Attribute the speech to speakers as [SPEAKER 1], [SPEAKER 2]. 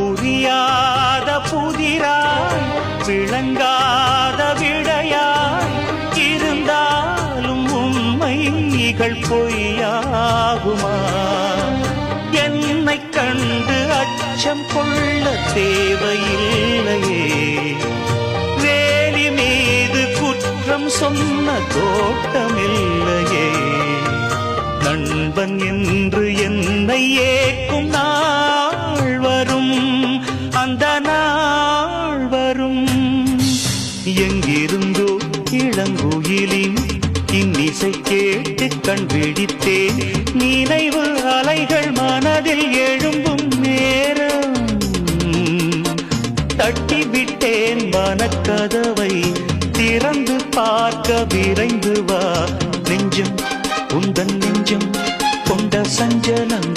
[SPEAKER 1] புரியாத புதிராய் விளங்காத விடையாய் இருந்தாலும் உண்மைகள் பொய்யாகுமா? என்னை கண்டு அச்சம் கொள்ள தேவையில்லையே, வேலி மீது குற்றம் சொன்ன தோட்டமில்லையே. நண்பன் என்று என்னை ஏக்கும் நாள் வரும், அந்த நாள் வரும். எங்கிருந்தோ இளங்குயிலின் இன்னிசை கேட்டு கண் விழித்தேன். நினைவு அலைகள் மனதில் எழும்பும் நேரம், தட்டிவிட்டேன் மனக்கதவை. திறந்து பார்க்க விரைந்து வா நெஞ்சம், உந்தன் நெஞ்சம் கொண்ட சஞ்சலம்